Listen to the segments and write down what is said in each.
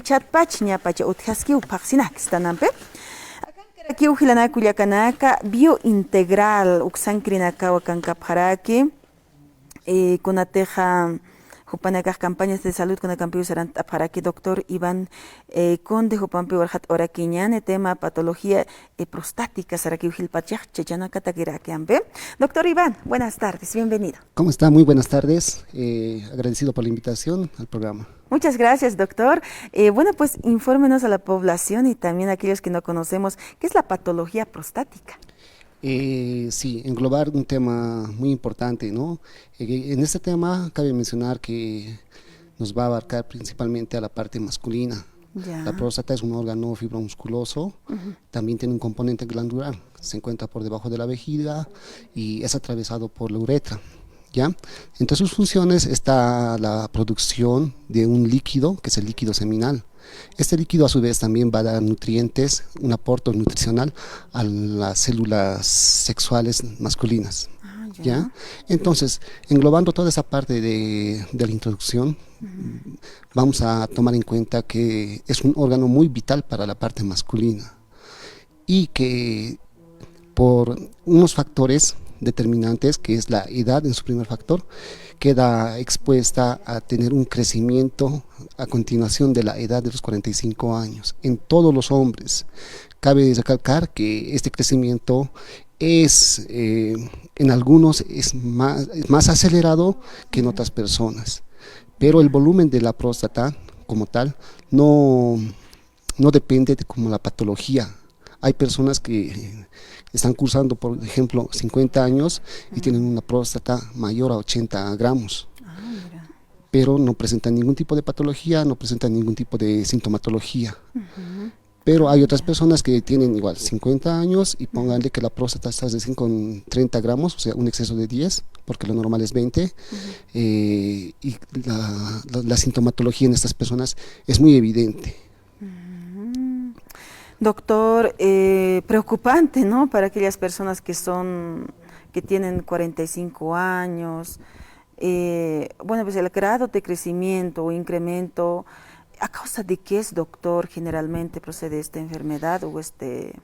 Chatpach ñapacha utjaskiw paqsinakstanampe. Aquí ujilanaku llakanaka biointegral uksankrinaka wakankaparaki kunateja hupanakaj campañas de salud con campeón serán aparaki doctor Iván Conde Jupanpi Warjat Oraquiñane tema patología prostática saraki ujilpachaj chechanaka taquiraquiampe. Doctor Iván, buenas tardes, bienvenido. ¿Cómo está? Muy buenas tardes, agradecido por la invitación al programa. Muchas gracias, doctor. Bueno, pues infórmenos a la población y también a aquellos que no conocemos, ¿qué es la patología prostática? Sí, englobar un tema muy importante, ¿no? En este tema cabe mencionar que nos va a abarcar principalmente a la parte masculina. Ya. La próstata es un órgano fibromusculoso, también tiene un componente glandular, se encuentra por debajo de la vejiga y es atravesado por la uretra. ¿Ya? Entre sus funciones está la producción de un líquido, que es el líquido seminal. Este líquido a su vez también va a dar nutrientes, un aporte nutricional a las células sexuales masculinas. ¿Ya? Entonces, englobando toda esa parte de la introducción, vamos a tomar en cuenta que es un órgano muy vital para la parte masculina y que por unos factores determinantes, que es la edad en su primer factor, queda expuesta a tener un crecimiento a continuación de la edad de los 45 años. En todos los hombres, cabe recalcar que este crecimiento es, en algunos es más acelerado que en otras personas, pero el volumen de la próstata como tal no depende de como la patología. Hay personas que están cursando, por ejemplo, 50 años y tienen una próstata mayor a 80 gramos, pero no presentan ningún tipo de patología, no presentan ningún tipo de sintomatología. Pero hay otras personas que tienen igual 50 años y pónganle que la próstata está recién con 30 gramos, o sea, un exceso de 10, porque lo normal es 20, y la sintomatología en estas personas es muy evidente. Doctor, preocupante, ¿no? Para aquellas personas que tienen 45 años. Bueno, pues el grado de crecimiento o incremento, ¿a causa de qué es, doctor, generalmente procede esta enfermedad o este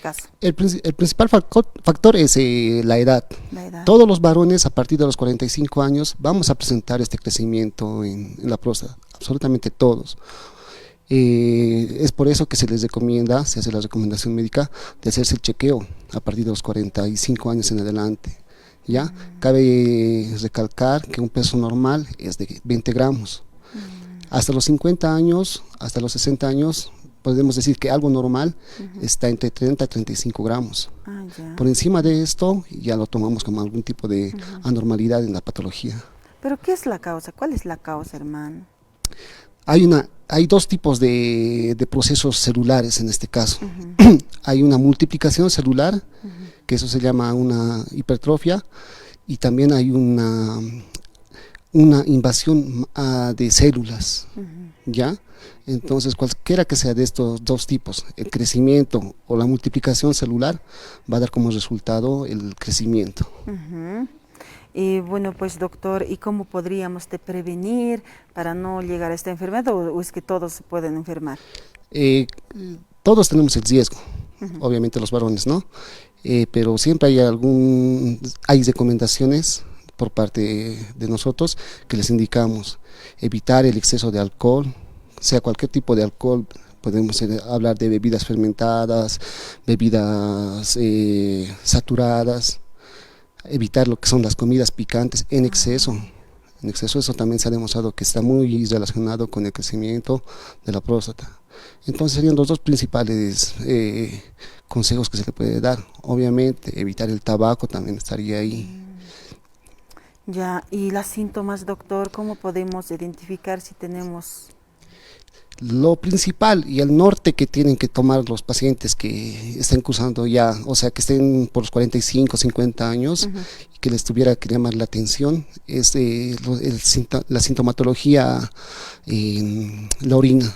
caso? El principal factor es la edad. La edad. Todos los varones a partir de los 45 años vamos a presentar este crecimiento en la próstata, absolutamente todos. Es por eso que se les recomienda, se hace la recomendación médica de hacerse el chequeo a partir de los 45 años en adelante. ¿Ya? Cabe recalcar que un peso normal es de 20 gramos. Hasta los 50 años, hasta los 60 años, podemos decir que algo normal está entre 30 y 35 gramos. Por encima de esto ya lo tomamos como algún tipo de anormalidad en la patología. ¿Pero qué es la causa? ¿Cuál es la causa, hermano? Hay dos tipos de procesos celulares en este caso. Hay una multiplicación celular, que eso se llama una hipertrofia, y también hay una invasión de células, ¿ya? Entonces, cualquiera que sea de estos dos tipos, el crecimiento o la multiplicación celular, va a dar como resultado el crecimiento. Y bueno, pues doctor, ¿y cómo podríamos prevenir para no llegar a esta enfermedad o es que todos se pueden enfermar? Todos tenemos el riesgo, obviamente los varones, ¿no? Pero siempre hay recomendaciones por parte de nosotros que les indicamos evitar el exceso de alcohol, sea cualquier tipo de alcohol. Podemos hablar de bebidas fermentadas, bebidas saturadas. Evitar lo que son las comidas picantes en exceso. En exceso eso también se ha demostrado que está muy relacionado con el crecimiento de la próstata. Entonces serían los dos principales consejos que se le puede dar. Obviamente evitar el tabaco también estaría ahí. Ya, y los síntomas, doctor, ¿cómo podemos identificar si tenemos? Lo principal y el norte que tienen que tomar los pacientes que estén cursando ya, o sea, que estén por los 45, 50 años, y que les tuviera que llamar la atención, es la sintomatología en la orina,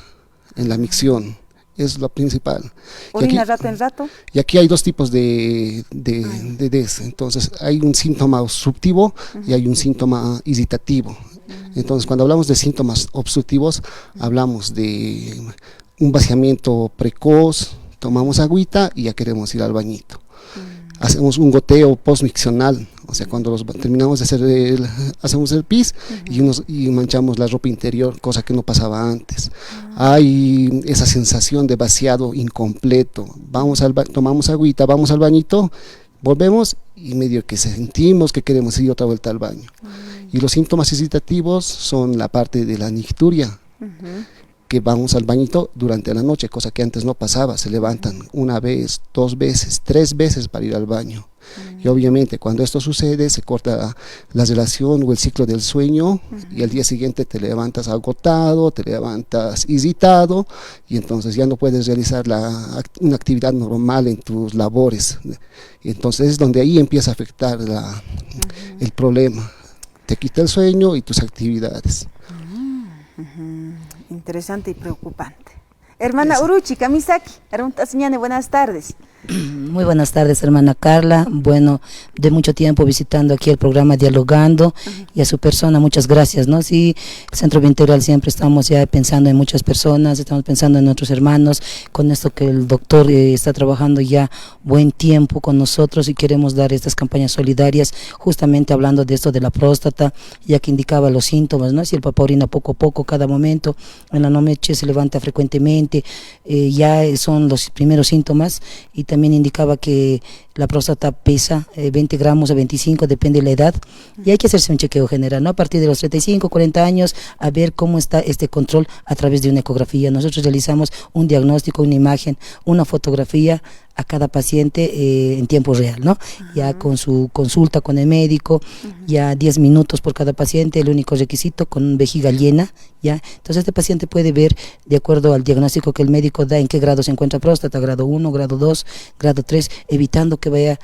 en la micción, es lo principal. ¿Orina rato en rato? Y aquí hay dos tipos de entonces hay un síntoma obstructivo y hay un síntoma irritativo. Entonces, cuando hablamos de síntomas obstructivos, hablamos de un vaciamiento precoz, tomamos agüita y ya queremos ir al bañito. Hacemos un goteo postmiccional, o sea, cuando terminamos de hacer hacemos el pis y manchamos la ropa interior, cosa que no pasaba antes. Hay esa sensación de vaciado incompleto. Tomamos agüita, vamos al bañito, volvemos y medio que sentimos que queremos ir otra vuelta al baño. Y los síntomas excitativos son la parte de la nicturia, que vamos al bañito durante la noche, cosa que antes no pasaba. Se levantan una vez, 2 veces, 3 veces para ir al baño. Y obviamente cuando esto sucede se corta la relación o el ciclo del sueño, y al día siguiente te levantas agotado, te levantas irritado, y entonces ya no puedes realizar una actividad normal en tus labores. Y entonces es donde ahí empieza a afectar el problema. Te quita el sueño y tus actividades. Interesante y preocupante. Hermana Uruchi, Kamisaki, buenas tardes. Muy buenas tardes, hermana Carla. Bueno, de mucho tiempo visitando aquí el programa Dialogando, y a su persona muchas gracias, ¿no? Sí, el Centro Biointegral siempre estamos ya pensando en muchas personas, estamos pensando en nuestros hermanos, con esto que el doctor está trabajando ya buen tiempo con nosotros, y queremos dar estas campañas solidarias, justamente hablando de esto de la próstata, ya que indicaba los síntomas, ¿no? Si el papá orina poco a poco, cada momento, en la noche se levanta frecuentemente, ya son los primeros síntomas, y también indicaba que la próstata pesa 20 gramos a 25, depende de la edad, y hay que hacerse un chequeo general, ¿no? A partir de los 35, 40 años, a ver cómo está este control a través de una ecografía. Nosotros realizamos un diagnóstico, una imagen, una fotografía a cada paciente en tiempo real, ¿no? Ya con su consulta con el médico, ya 10 minutos por cada paciente, el único requisito con vejiga llena, ¿ya? Entonces este paciente puede ver, de acuerdo al diagnóstico que el médico da, en qué grado se encuentra próstata, grado 1, grado 2, grado 3, evitando que vaya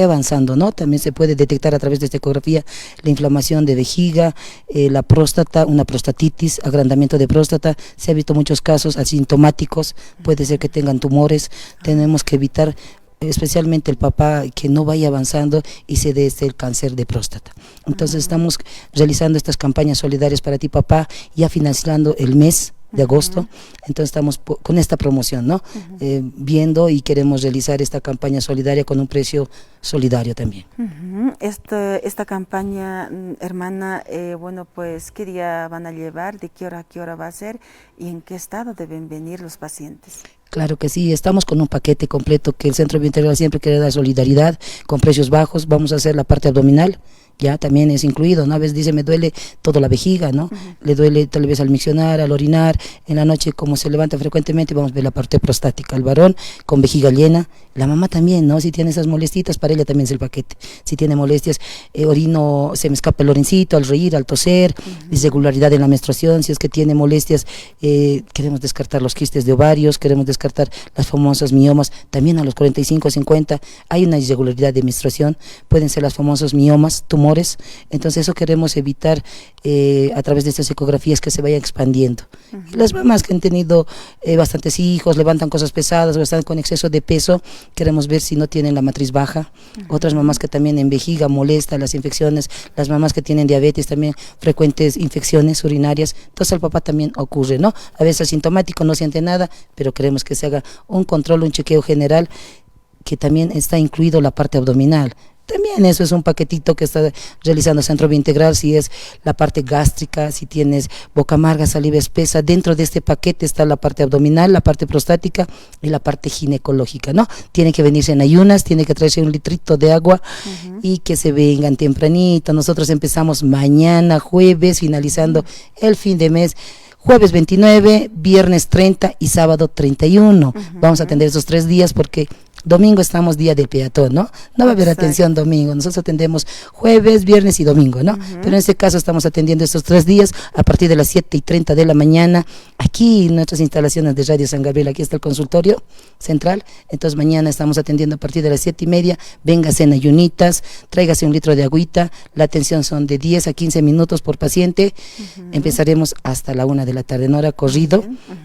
avanzando, ¿no? También se puede detectar a través de esta ecografía la inflamación de vejiga, la próstata, una prostatitis, agrandamiento de próstata. Se ha visto muchos casos asintomáticos, puede ser que tengan tumores. Tenemos que evitar, especialmente el papá, que no vaya avanzando y se dé el cáncer de próstata. Entonces estamos realizando estas campañas solidarias para ti, papá, ya finalizando el mes de agosto. Entonces estamos con esta promoción, ¿no? Viendo, y queremos realizar esta campaña solidaria con un precio solidario también. Esta campaña, hermana, bueno, pues, ¿qué día van a llevar? ¿De qué hora a qué hora va a ser? ¿Y en qué estado deben venir los pacientes? Claro que sí, estamos con un paquete completo que el Centro Biointegral siempre quiere dar solidaridad, con precios bajos. Vamos a hacer la parte abdominal, ya también es incluido, ¿no? A veces dice, me duele toda la vejiga, ¿no? Le duele tal vez al miccionar, al orinar. En la noche, como se levanta frecuentemente, vamos a ver la parte prostática. El varón con vejiga llena, la mamá también, ¿no? Si tiene esas molestitas, para ella también es el paquete. Si tiene molestias, orino, se me escapa el orincito al reír, al toser, irregularidad en la menstruación. Si es que tiene molestias, queremos descartar los quistes de ovarios, queremos descartar las famosas miomas. También a los 45, 50 hay una irregularidad de menstruación, pueden ser las famosas miomas, tumores. Entonces eso queremos evitar a través de estas ecografías, que se vaya expandiendo. Y las mamás que han tenido bastantes hijos, levantan cosas pesadas o están con exceso de peso, queremos ver si no tienen la matriz baja. Otras mamás que también en vejiga molesta, las infecciones, las mamás que tienen diabetes, también frecuentes infecciones urinarias. Entonces al papá también ocurre, ¿no? A veces asintomático, no siente nada, pero queremos que se haga un control, un chequeo general, que también está incluido la parte abdominal. También eso es un paquetito que está realizando Centro Biointegral. Si es la parte gástrica, si tienes boca amarga, saliva espesa, dentro de este paquete está la parte abdominal, la parte prostática y la parte ginecológica, ¿no? Tiene que venirse en ayunas, tiene que traerse un litrito de agua y que se vengan tempranito. Nosotros empezamos mañana, jueves, finalizando el fin de mes. Jueves 29, viernes 30 y sábado 31. Vamos a atender esos 3 días porque domingo estamos día del peatón, ¿no? No va a haber atención domingo, nosotros atendemos jueves, viernes y domingo, ¿no? Pero en este caso estamos atendiendo estos 3 días a partir de las 7:30 de la mañana, aquí en nuestras instalaciones de Radio San Gabriel. Aquí está el consultorio central. Entonces mañana estamos atendiendo a partir de las 7:30, véngase en ayunitas, tráigase un litro de agüita, la atención son de 10 a 15 minutos por paciente, empezaremos hasta la 1 de la tarde, en hora corrido,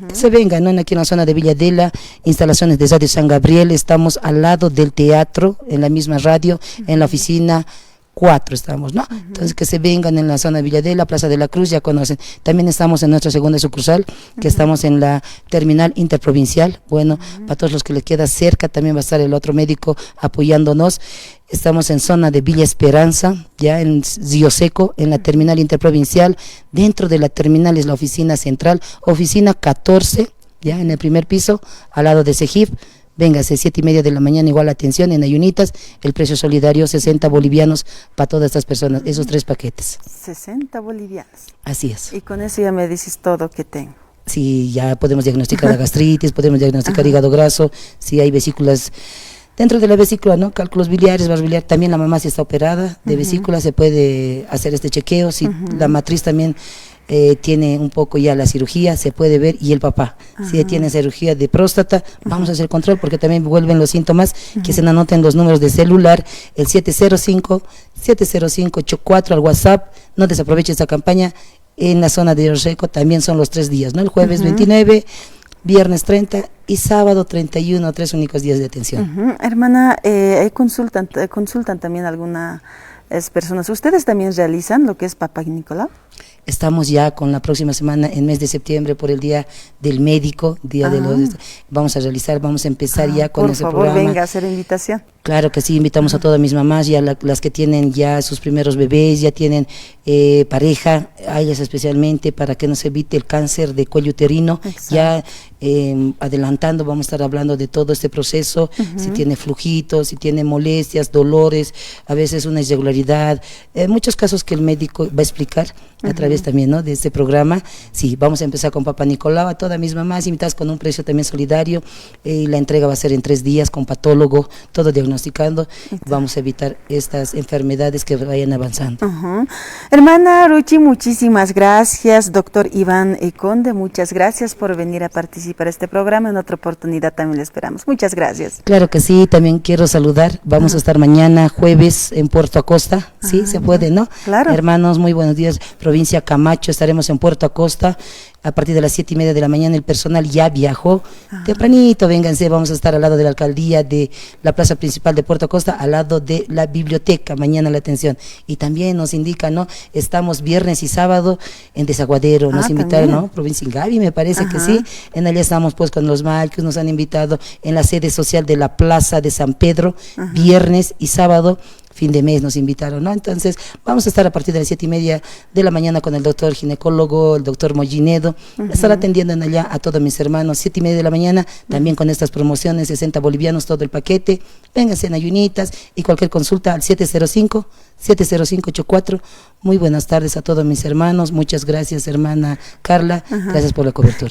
que se vengan, ¿no? Aquí en la zona de Villadela, instalaciones de Radio San Gabriel, estamos al lado del teatro, en la misma radio, en la oficina 4 estamos, ¿no? Entonces que se vengan en la zona de Villadela, Plaza de la Cruz, ya conocen. También estamos en nuestra segunda sucursal, que estamos en la terminal interprovincial. Bueno, para todos los que les queda cerca, también va a estar el otro médico apoyándonos. Estamos en zona de Villa Esperanza, ya en Río Seco, en la terminal interprovincial. Dentro de la terminal es la oficina central, oficina 14, ya en el primer piso, al lado de CEGIP. Véngase, 7:30 de la mañana, igual atención en ayunitas, el precio solidario 60 bolivianos para todas estas personas, esos 3 paquetes. 60 bolivianos. Así es. Y con eso ya me dices todo que tengo. Sí, ya podemos diagnosticar la gastritis, podemos diagnosticar hígado graso, si hay vesículas dentro de la vesícula, ¿no? Cálculos biliares, vasos biliares, también la mamá si está operada de vesícula se puede hacer este chequeo, si la matriz también tiene un poco ya la cirugía, se puede ver, y el papá, si tiene cirugía de próstata, vamos a hacer control, porque también vuelven los síntomas, que se anoten los números de celular, el 705-705-84 al WhatsApp, no desaproveche esta campaña, en la zona de Río Seco también son los 3 días, ¿no? El jueves 29, viernes 30 y sábado 31, 3 únicos días de atención. Hermana, consultan también algunas personas, ¿ustedes también realizan lo que es Papá Nicolau? Estamos ya con la próxima semana, en mes de septiembre, por el Día del Médico, vamos a empezar ya con ese programa. Por favor, venga a hacer invitación. Claro que sí, invitamos a todas mis mamás, ya las que tienen ya sus primeros bebés, ya tienen pareja, a ellas especialmente, para que no se evite el cáncer de cuello uterino. Exacto. Ya adelantando, vamos a estar hablando de todo este proceso, si tiene flujitos, si tiene molestias, dolores, a veces una irregularidad, muchos casos que el médico va a explicar a través también, ¿no?, de este programa. Sí, vamos a empezar con Papá Nicolau, a todas mis mamás invitadas con un precio también solidario, la entrega va a ser en 3 días con patólogo, todo diagnosticando, vamos a evitar estas enfermedades que vayan avanzando. Hermana Ruchi, muchísimas gracias. Doctor Iván Conde, muchas gracias por venir a participar en este programa. En otra oportunidad también le esperamos. Muchas gracias. Claro que sí, también quiero saludar, vamos a estar mañana jueves en Puerto Acosta, sí, se puede, ¿no? Claro. Hermanos, muy buenos días, provincia Camacho, estaremos en Puerto Acosta. A partir de las 7:30 de la mañana el personal ya viajó. Tempranito, vénganse, vamos a estar al lado de la alcaldía de la plaza principal de Puerto Acosta, al lado de la biblioteca, mañana la atención. Y también nos indican, ¿no? Estamos viernes y sábado en Desaguadero, nos invitaron, ¿no? Provincia Ingavi, me parece que sí. En allá estamos pues con los Malcos, nos han invitado en la sede social de la plaza de San Pedro, viernes y sábado. Fin de mes nos invitaron, ¿no? Entonces vamos a estar a partir de las 7:30 de la mañana con el doctor ginecólogo, el doctor Mollinedo, estar atendiendo en allá a todos mis hermanos, 7:30 de la mañana, también con estas promociones, 60 bolivianos, todo el paquete. Vénganse en ayunitas y cualquier consulta al 705-705-84. Muy buenas tardes a todos mis hermanos, muchas gracias hermana Carla, gracias por la cobertura.